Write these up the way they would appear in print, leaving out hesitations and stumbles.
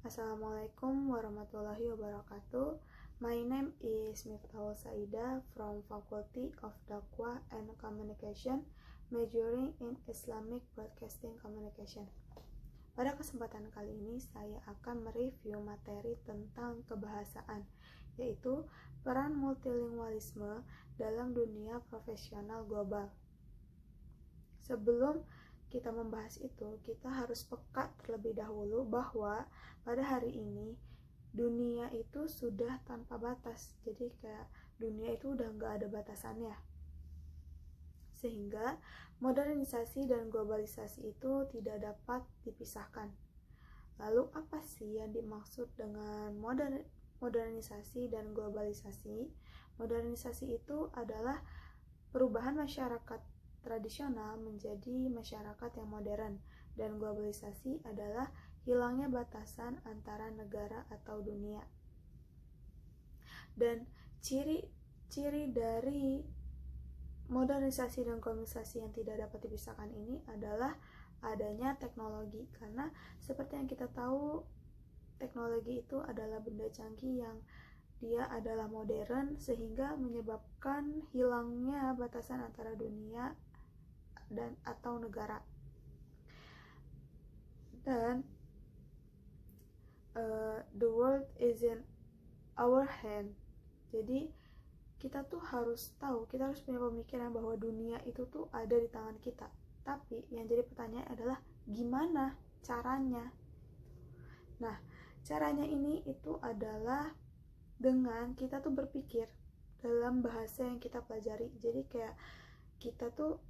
Assalamualaikum warahmatullahi wabarakatuh. My name is Miftahul Saida from Faculty of Dakwah and Communication, majoring in Islamic Broadcasting Communication. Pada kesempatan kali ini saya akan mereview materi tentang kebahasaan, yaitu peran multilingualisme dalam dunia profesional global. Sebelum kita membahas itu, kita harus peka terlebih dahulu bahwa pada hari ini dunia itu sudah tanpa batas. Jadi kayak dunia itu udah nggak ada batasannya. Sehingga modernisasi dan globalisasi itu tidak dapat dipisahkan. Lalu apa sih yang dimaksud dengan modernisasi dan globalisasi? Modernisasi itu adalah perubahan masyarakat tradisional menjadi masyarakat yang modern, dan globalisasi adalah hilangnya batasan antara negara atau dunia. Dan ciri dari modernisasi dan globalisasi yang tidak dapat dipisahkan ini adalah adanya teknologi, karena seperti yang kita tahu, teknologi itu adalah benda canggih yang dia adalah modern, sehingga menyebabkan hilangnya batasan antara dunia dan atau negara. Dan the world is in our hand. Jadi kita tuh harus tahu, kita harus punya pemikiran bahwa dunia itu tuh ada di tangan kita. Tapi yang jadi pertanyaan adalah gimana caranya? Nah, caranya ini itu adalah dengan kita tuh berpikir dalam bahasa yang kita pelajari. Jadi kayak kita tuh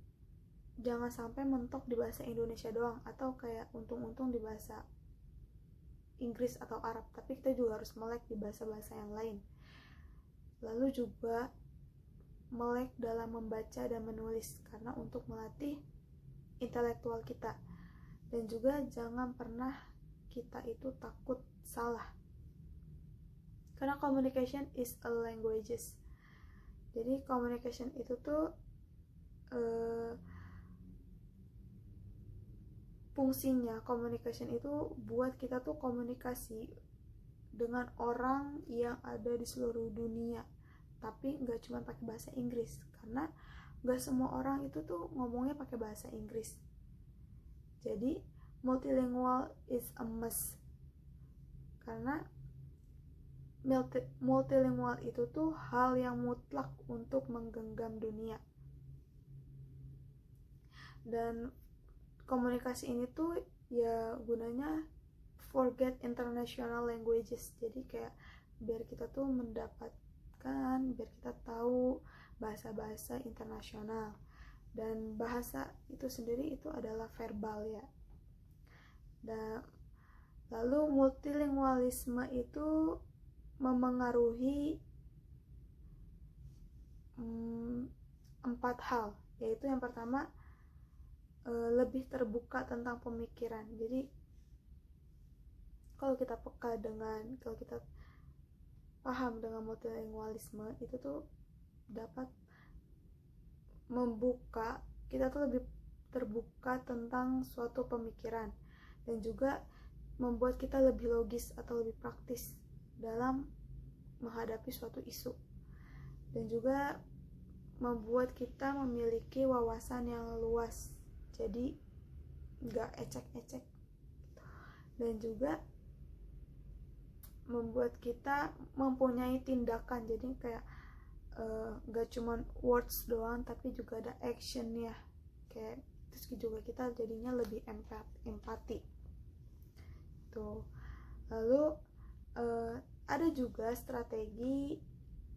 jangan sampai mentok di bahasa Indonesia doang, atau kayak untung-untung di bahasa Inggris atau Arab, tapi kita juga harus melek di bahasa-bahasa yang lain. Lalu juga melek dalam membaca dan menulis, karena untuk melatih intelektual kita. Dan juga jangan pernah kita itu takut salah, karena communication is a languages. Jadi communication itu tuh fungsinya communication itu buat kita tuh komunikasi dengan orang yang ada di seluruh dunia, tapi nggak cuma pakai bahasa Inggris, karena nggak semua orang itu tuh ngomongnya pakai bahasa Inggris. Jadi multilingual is a must, karena multilingual itu tuh hal yang mutlak untuk menggenggam dunia. Dan komunikasi ini tuh ya gunanya forget international languages. Jadi kayak biar kita tuh mendapatkan, biar kita tahu bahasa-bahasa internasional. Dan bahasa itu sendiri itu adalah verbal ya. Dan lalu multilingualisme itu memengaruhi 4 hal, yaitu yang pertama lebih terbuka tentang pemikiran. Jadi kalau kita paham dengan multilingualisme, itu tuh dapat membuka kita tuh lebih terbuka tentang suatu pemikiran, dan juga membuat kita lebih logis atau lebih praktis dalam menghadapi suatu isu, dan juga membuat kita memiliki wawasan yang luas, jadi nggak ecek-ecek, dan juga membuat kita mempunyai tindakan. Jadi kayak nggak cuman words doang, tapi juga ada actionnya, kayak terus juga kita jadinya lebih empati tuh. Lalu ada juga strategi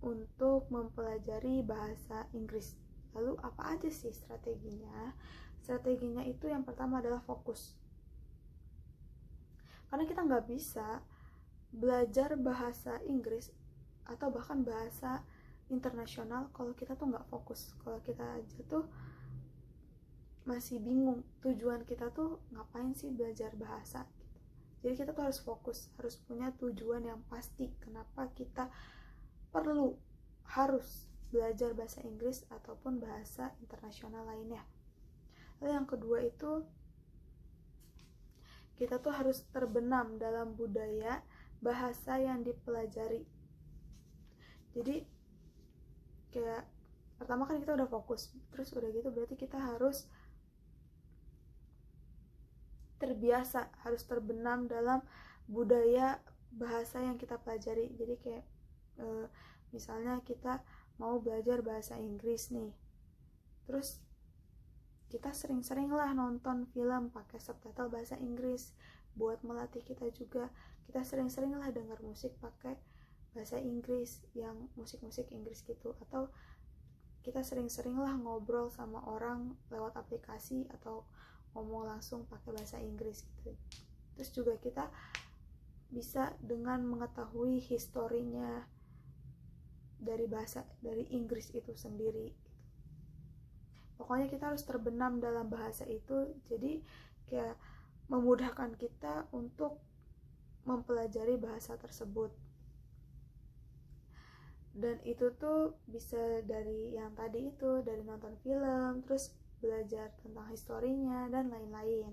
untuk mempelajari bahasa Inggris. Lalu apa aja sih strateginya? Strateginya itu yang pertama adalah fokus, karena kita nggak bisa belajar bahasa Inggris atau bahkan bahasa internasional kalau kita tuh nggak fokus. Kalau kita aja tuh masih bingung tujuan kita tuh ngapain sih belajar bahasa gitu. Jadi kita tuh harus fokus, harus punya tujuan yang pasti kenapa kita harus belajar bahasa Inggris ataupun bahasa internasional lainnya. Lalu yang kedua itu kita tuh harus terbenam dalam budaya bahasa yang dipelajari. Jadi kayak pertama kan kita udah fokus, terus udah gitu berarti kita harus terbiasa, harus terbenam dalam budaya bahasa yang kita pelajari. Jadi kayak misalnya kita mau belajar bahasa Inggris nih, terus kita sering-sering lah nonton film pakai subtitle bahasa Inggris buat melatih kita juga. Kita sering-sering lah dengar musik pakai bahasa Inggris, yang musik-musik Inggris gitu. Atau kita sering-sering lah ngobrol sama orang lewat aplikasi atau ngomong langsung pakai bahasa Inggris gitu. Terus juga kita bisa dengan mengetahui historinya dari Inggris itu sendiri. Pokoknya kita harus terbenam dalam bahasa itu, jadi kayak memudahkan kita untuk mempelajari bahasa tersebut. Dan itu tuh bisa dari yang tadi itu, dari nonton film, terus belajar tentang historinya dan lain-lain.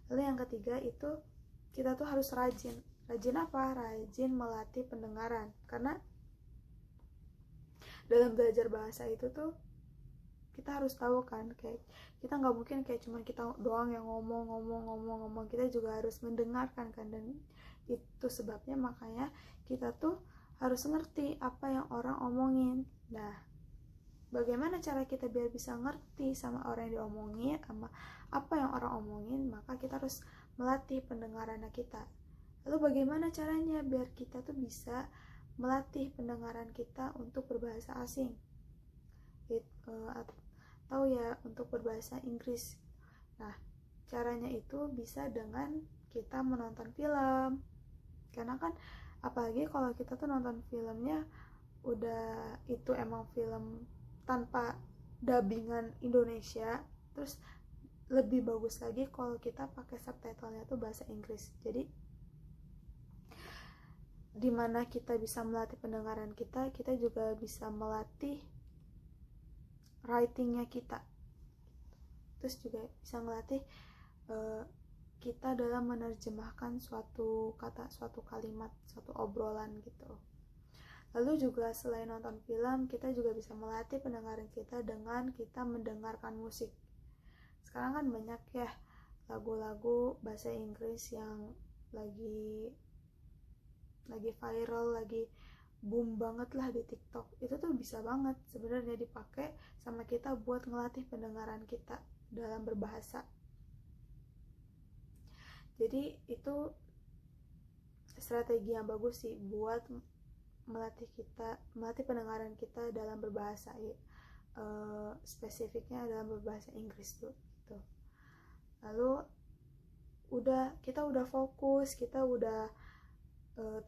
Lalu yang ketiga itu kita tuh harus rajin. Rajin apa? Rajin melatih pendengaran. Karena dalam belajar bahasa itu tuh kita harus tahu kan, kayak kita nggak mungkin kayak cuma kita doang yang ngomong, kita juga harus mendengarkan kan. Dan itu sebabnya makanya kita tuh harus ngerti apa yang orang omongin. Nah, bagaimana cara kita biar bisa ngerti sama orang yang diomongin, sama apa yang orang omongin? Maka kita harus melatih pendengaran kita. Lalu bagaimana caranya biar kita tuh bisa melatih pendengaran kita untuk berbahasa asing? Atau ya untuk berbahasa Inggris. Nah, caranya itu bisa dengan kita menonton film. Karena kan apalagi kalau kita tuh nonton filmnya udah itu emang film tanpa dubbingan Indonesia, terus lebih bagus lagi kalau kita pakai subtitlenya tuh bahasa Inggris. Jadi dimana kita bisa melatih pendengaran kita juga bisa melatih writingnya kita, terus juga bisa melatih kita dalam menerjemahkan suatu kata, suatu kalimat, suatu obrolan gitu. Lalu juga selain nonton film, kita juga bisa melatih pendengaran kita dengan kita mendengarkan musik. Sekarang kan banyak ya lagu-lagu bahasa Inggris yang lagi viral, lagi boom banget lah di TikTok. Itu tuh bisa banget sebenarnya dipakai sama kita buat ngelatih pendengaran kita dalam berbahasa. Jadi itu strategi yang bagus sih buat melatih pendengaran kita dalam berbahasa, spesifiknya dalam berbahasa Inggris tuh gitu. Lalu kita udah fokus, kita udah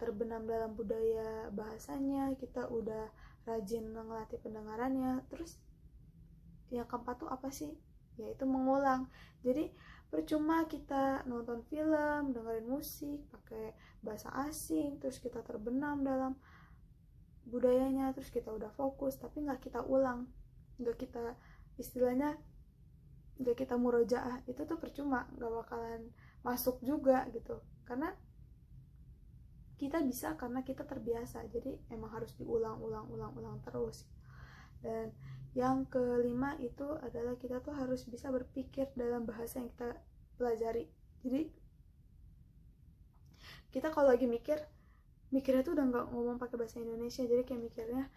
terbenam dalam budaya bahasanya, kita udah rajin ngelatih pendengarannya. Terus yang keempat tuh apa sih? Yaitu mengulang. Jadi percuma kita nonton film, dengerin musik pakai bahasa asing, terus kita terbenam dalam budayanya, terus kita udah fokus tapi nggak kita ulang, nggak kita istilahnya nggak kita murojaah, itu tuh percuma, nggak bakalan masuk juga gitu. Karena kita bisa karena kita terbiasa, jadi emang harus diulang terus. Dan yang kelima itu adalah kita tuh harus bisa berpikir dalam bahasa yang kita pelajari. Jadi kita kalau lagi mikirnya tuh udah nggak ngomong pakai bahasa Indonesia, jadi kayak mikirnya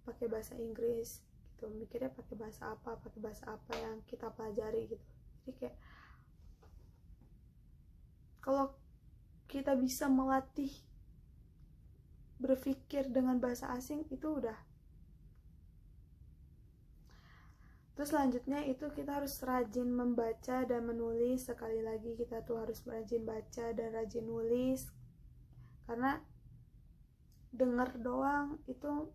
pakai bahasa Inggris gitu, mikirnya pakai bahasa apa yang kita pelajari gitu. Jadi kayak kalau kita bisa melatih berpikir dengan bahasa asing itu udah. Terus selanjutnya itu kita harus rajin membaca dan menulis. Sekali lagi kita tuh harus rajin baca dan rajin nulis, karena denger doang itu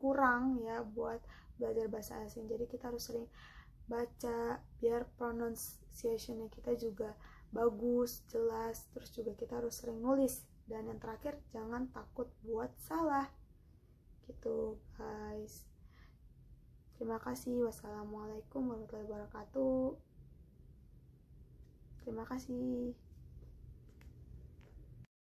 kurang ya buat belajar bahasa asing. Jadi kita harus sering baca biar pronunciation-nya kita juga bagus, jelas. Terus juga kita harus sering nulis. Dan yang terakhir, jangan takut buat salah gitu guys. Terima kasih. Wassalamualaikum warahmatullahi wabarakatuh. Terima kasih.